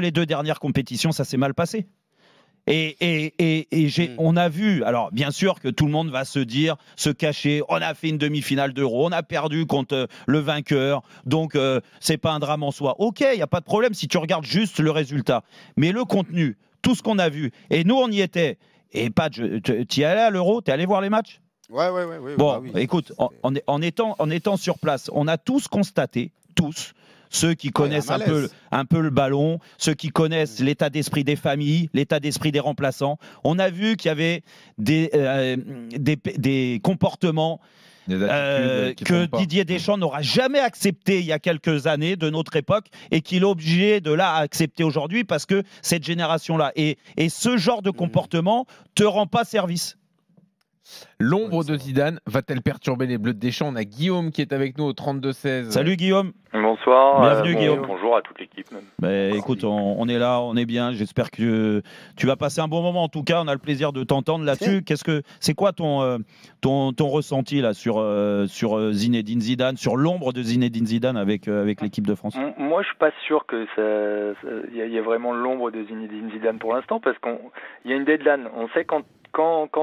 les 2 dernières compétitions, ça s'est mal passé. On a vu, alors bien sûr que tout le monde va se cacher, on a fait une demi-finale d'Euro, on a perdu contre le vainqueur, donc c'est pas un drame en soi. Ok, il n'y a pas de problème si tu regardes juste le résultat. Mais le contenu, tout ce qu'on a vu, et nous on y était, et pas, tu y allais à l'Euro, tu es allé voir les matchs? Ouais. Bon, écoute, en étant sur place, on a tous constaté, tous, ceux qui connaissent un peu le ballon, ceux qui connaissent l'état d'esprit des familles, l'état d'esprit des remplaçants. On a vu qu'il y avait des comportements que Didier Deschamps n'aura jamais accepté il y a quelques années de notre époque et qu'il est obligé de là accepter aujourd'hui parce que cette génération-là. Et ce genre de comportement te rend pas service. L'ombre de Zidane va-t-elle perturber les Bleus de Deschamps? On a Guillaume qui est avec nous au 32-16. Salut Guillaume. Bonsoir. Bienvenue Guillaume. Bonjour à toute l'équipe même. Écoute, on est là, on est bien. J'espère que tu vas passer un bon moment. En tout cas, on a le plaisir de t'entendre là-dessus. C'est quoi ton ressenti là sur Zinedine Zidane, sur l'ombre de Zinedine Zidane avec l'équipe de France? Moi, je suis pas sûr que il y a vraiment l'ombre de Zinedine Zidane pour l'instant parce qu'il y a une deadline. On sait quand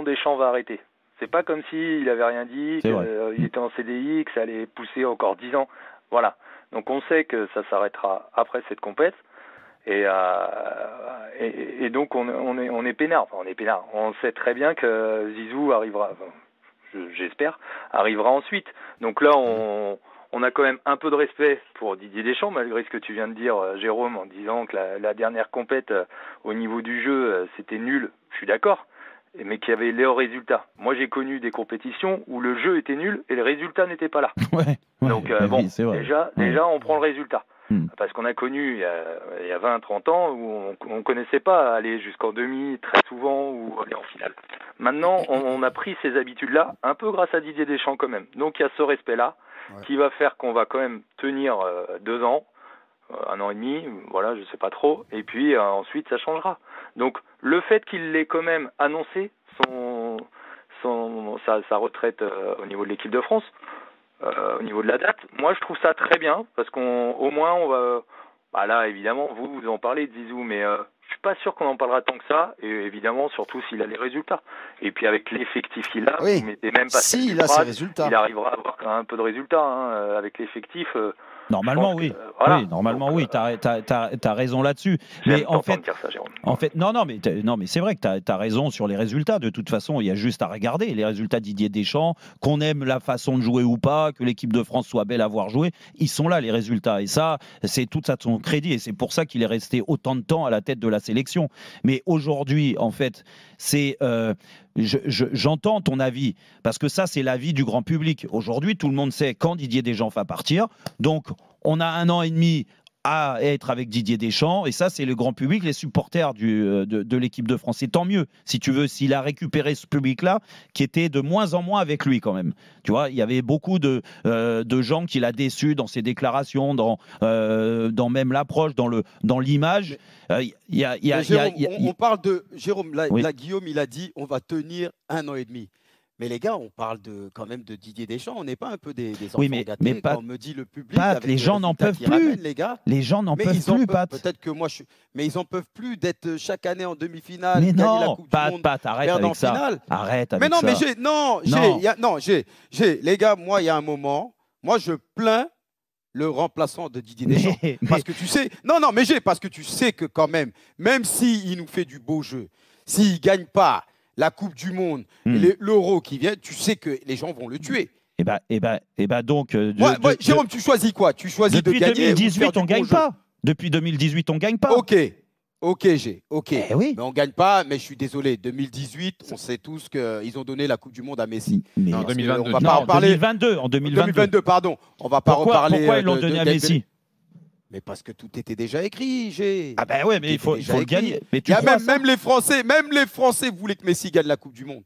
Deschamps va arrêter. C'est pas comme s'il avait rien dit, qu'il était en CDI, que ça allait pousser encore 10 ans. Voilà. Donc on sait que ça s'arrêtera après cette compète. Et donc on est peinard. Enfin, on est peinard. On sait très bien que Zizou arrivera, j'espère, arrivera ensuite. Donc là, on a quand même un peu de respect pour Didier Deschamps, malgré ce que tu viens de dire, Jérôme, en disant que la dernière compète au niveau du jeu, c'était nul. Je suis d'accord. Mais qu'il y avait les résultats. Moi, j'ai connu des compétitions où le jeu était nul et le résultat n'était pas là. Donc, déjà, on prend le résultat. Parce qu'on a connu, il y a 20-30 ans, où on ne connaissait pas aller jusqu'en demi très souvent ou aller en finale. Maintenant, on a pris ces habitudes-là, un peu grâce à Didier Deschamps quand même. Donc, il y a ce respect-là qui va faire qu'on va quand même tenir 2 ans, 1 an et demi, voilà, je sais pas trop, et puis ensuite ça changera. Donc le fait qu'il ait quand même annoncé sa retraite au niveau de l'équipe de France, au niveau de la date, moi je trouve ça très bien, parce qu'au moins on va... Bah là évidemment, vous en parlez de Zizou, mais je suis pas sûr qu'on en parlera tant que ça, et évidemment surtout s'il a les résultats. Et puis avec l'effectif qu'il a, vous mettez même pas il a ses résultats. Il arrivera à avoir quand même un peu de résultats avec l'effectif. Normalement, oui. Oui, normalement, oui. T'as raison là-dessus. Mais en fait, mais c'est vrai que t'as raison sur les résultats. De toute façon, il y a juste à regarder les résultats de Didier Deschamps, qu'on aime la façon de jouer ou pas, que l'équipe de France soit belle à voir jouer. Ils sont là, les résultats. Et ça, c'est tout ça de son crédit. Et c'est pour ça qu'il est resté autant de temps à la tête de la sélection. Mais aujourd'hui, en fait, c'est... J'entends ton avis, parce que ça, c'est l'avis du grand public. Aujourd'hui, tout le monde sait quand Didier Deschamps va partir. Donc, on a 1 an et demi à être avec Didier Deschamps, et ça, c'est le grand public, les supporters de l'équipe de France. Et tant mieux, si tu veux, s'il a récupéré ce public-là, qui était de moins en moins avec lui quand même. Tu vois, il y avait beaucoup de gens qui l'a déçu dans ses déclarations, dans même l'approche, dans l'image. On parle de... Jérôme, là, Guillaume, il a dit on va tenir 1 an et demi. Mais les gars, on parle quand même de Didier Deschamps. On n'est pas un peu des enfants gâtés quand on me dit le public. Les gens n'en peuvent plus. Les gars. Les gens n'en peuvent plus, Pat. Peut-être que moi, mais ils n'en peuvent plus d'être chaque année en demi-finale. Mais gagner non, la coupe du monde, arrête avec ça. Finale. Arrête avec ça. Les gars, moi, il y a un moment, moi, je plains le remplaçant de Didier Deschamps. Parce que tu sais, parce que tu sais que quand même s'il nous fait du beau jeu, s'il ne gagne pas la Coupe du Monde, l'Euro qui vient, tu sais que les gens vont le tuer. Donc... Jérôme, tu choisis quoi? Tu choisis de gagner. Depuis 2018, on ne gagne pas. Depuis 2018, on ne gagne pas. Ok. Mais on ne gagne pas, mais je suis désolé. 2018, on sait tous qu'ils ont donné la Coupe du Monde à Messi. Mais en 2022. On va pas en parler. En 2022, pardon. On va pas reparler. Pourquoi ils l'ont donné à Messi? Mais parce que tout était déjà écrit, Ah ben ouais, mais il faut le gagner. Mais même les Français voulaient que Messi gagne la Coupe du Monde.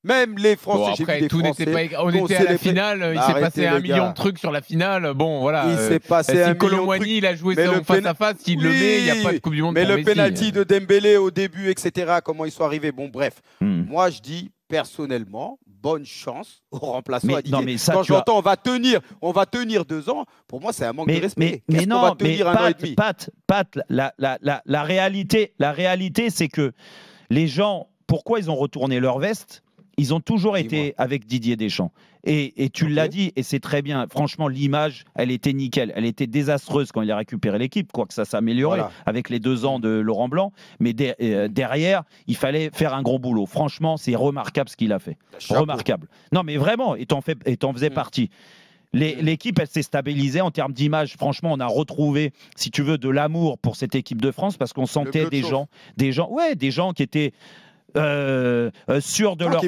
Même les Français, j'ai vu des Français. On était à la finale, il s'est passé 1 million de trucs sur la finale. Bon, voilà. Il s'est passé 1 million de trucs. Si Colomboigny, il a joué son face à face, s'il le met, il n'y a pas de Coupe du Monde pour Messi. Mais le penalty de Dembélé au début, etc., comment ils sont arrivés. Bon, bref. Moi, je dis personnellement, bonne chance aux remplaçants à Didier. Non, mais ça, quand j'entends on va tenir 2 ans, pour moi c'est un manque de respect. Mais non, on va tenir un an et demi. Pat, la réalité, c'est que les gens, pourquoi ils ont retourné leur veste? Ils ont toujours été avec Didier Deschamps. Et tu l'as dit, et c'est très bien. Franchement, l'image, elle était nickel. Elle était désastreuse quand il a récupéré l'équipe, quoique ça s'améliorait avec les 2 ans de Laurent Blanc. Mais derrière, il fallait faire un gros boulot. Franchement, c'est remarquable ce qu'il a fait. Remarquable. Non, mais vraiment, et t'en faisais partie. L'équipe, elle s'est stabilisée en termes d'image. Franchement, on a retrouvé, si tu veux, de l'amour pour cette équipe de France parce qu'on sentait des gens qui étaient sûrs de leur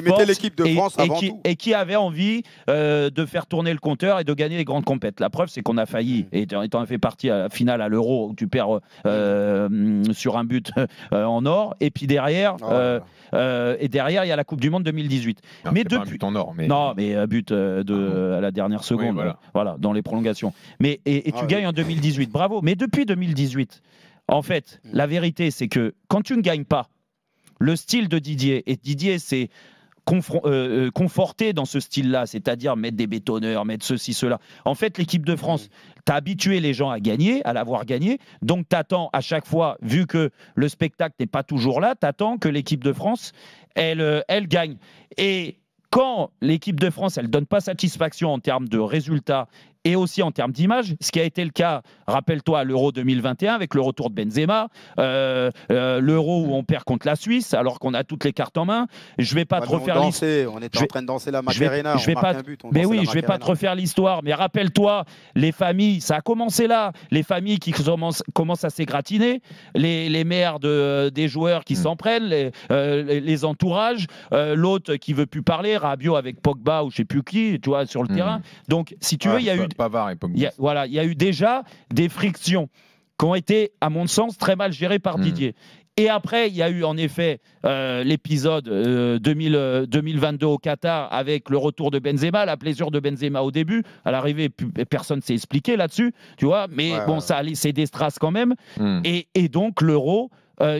force et qui avaient envie de faire tourner le compteur et de gagner les grandes compètes. La preuve, c'est qu'on a failli, et tu en as fait partie à la finale à l'Euro où tu perds sur un but en or, et puis derrière, il y a la Coupe du Monde 2018. Non, mais depuis, pas un but en or, mais non, mais but à la dernière seconde, voilà, dans les prolongations. Mais tu gagnes en 2018, bravo. Mais depuis 2018, en fait, la vérité, c'est que quand tu ne gagnes pas, le style de Didier, et Didier s'est conforté dans ce style-là, c'est-à-dire mettre des bétonneurs, mettre ceci, cela. En fait, l'équipe de France, tu as habitué les gens à gagner, à l'avoir gagné, donc tu attends à chaque fois, vu que le spectacle n'est pas toujours là, tu attends que l'équipe de France, elle gagne. Et quand l'équipe de France, elle ne donne pas satisfaction en termes de résultats et aussi en termes d'image, ce qui a été le cas, rappelle-toi, à l'Euro 2021 avec le retour de Benzema, l'Euro où on perd contre la Suisse alors qu'on a toutes les cartes en main. Je vais pas te refaire l'histoire. On était en train de danser la Macarena. Je vais pas te refaire l'histoire, mais rappelle-toi, les familles, ça a commencé là, les familles qui commencent à s'égratiner, les mères des joueurs qui s'en prennent, les entourages, l'autre qui veut plus parler, Rabiot avec Pogba ou je sais plus qui, tu vois, sur le terrain. Donc, si tu veux, il y a eu il y a eu déjà des frictions qui ont été, à mon sens, très mal gérées par Didier. Et après, il y a eu en effet l'épisode 2022 au Qatar avec le retour de Benzema, la blessure de Benzema au début. À l'arrivée, personne ne s'est expliqué là-dessus, tu vois. Mais ça a laissé des strass quand même. Et donc, l'Euro,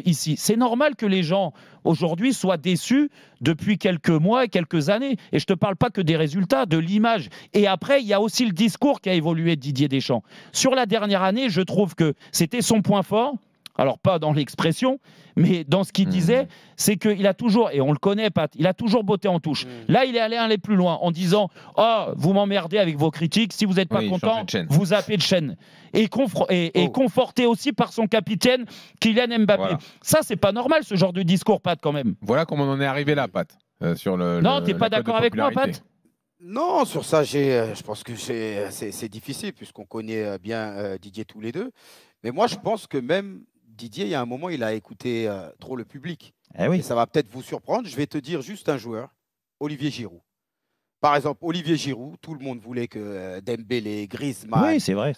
ici, c'est normal que les gens, aujourd'hui, soient déçus depuis quelques mois et quelques années. Et je ne te parle pas que des résultats, de l'image. Et après, il y a aussi le discours qui a évolué de Didier Deschamps. Sur la dernière année, je trouve que c'était son point fort. Alors, pas dans l'expression, mais dans ce qu'il disait, c'est qu'il a toujours, et on le connaît, Pat, il a toujours botté en touche. Là, il est allé aller plus loin en disant « Oh, vous m'emmerdez avec vos critiques, si vous n'êtes pas content, vous zappez de chaîne. » Et conforté aussi par son capitaine, Kylian Mbappé. Voilà. Ça, c'est pas normal, ce genre de discours, Pat, quand même. Voilà comment on en est arrivé là, Pat. Non, t'es pas d'accord avec moi, Pat? Non, sur ça, je pense que c'est difficile, puisqu'on connaît bien Didier tous les deux. Mais moi, je pense que même Didier, il y a un moment, il a écouté trop le public. Et ça va peut-être vous surprendre. Je vais te dire juste un joueur, Olivier Giroud. Par exemple, Olivier Giroud, tout le monde voulait que Dembélé, Griezmann, c'est vrai.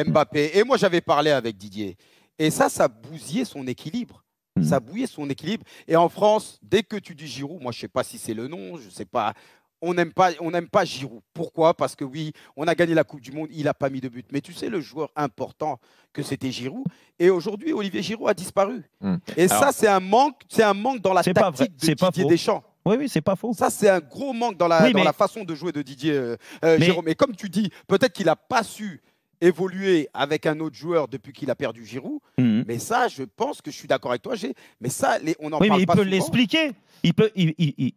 Mbappé. Et moi, j'avais parlé avec Didier. Et ça bousillait son équilibre. Ça bouillait son équilibre. Et en France, dès que tu dis Giroud, moi, je ne sais pas si c'est le nom, je ne sais pas. On n'aime pas Giroud. Pourquoi? Parce que oui, on a gagné la Coupe du Monde, il n'a pas mis de but. Mais tu sais, le joueur important que c'était Giroud. Et aujourd'hui, Olivier Giroud a disparu. Et alors, ça, c'est un manque dans la tactique de Didier Deschamps. Oui, c'est pas faux. Ça, c'est un gros manque dans la façon de jouer de Didier Jérôme. Et comme tu dis, peut-être qu'il n'a pas su évoluer avec un autre joueur depuis qu'il a perdu Giroud. Mais ça, je pense que je suis d'accord avec toi. Mais ça, on en parle pas souvent. Oui, mais il peut l'expliquer.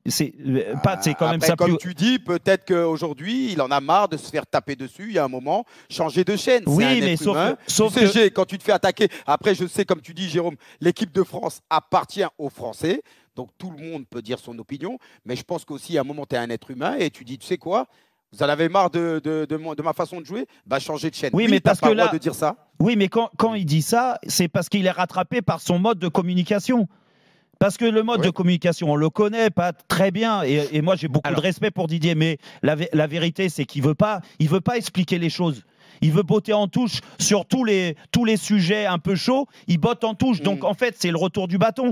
C'est quand même ça. Comme tu dis, peut-être qu'aujourd'hui, il en a marre de se faire taper dessus. Il y a un moment, changer de chaîne. Oui, mais sauf que quand tu te fais attaquer, après, je sais, comme tu dis, Jérôme, l'équipe de France appartient aux Français. Donc, tout le monde peut dire son opinion. Mais je pense qu'aussi, à un moment, tu es un être humain et tu dis, tu sais quoi, vous en avez marre de ma façon de jouer, bah changer de chaîne. Oui, mais parce que là, de dire ça. Oui, mais quand il dit ça, c'est parce qu'il est rattrapé par son mode de communication. Parce que le mode de communication, on le connaît pas très bien. Et moi, j'ai beaucoup de respect pour Didier, mais la vérité, c'est qu'il veut pas expliquer les choses. Il veut botter en touche sur tous les sujets un peu chauds. Il botte en touche. Donc, en fait, c'est le retour du bâton.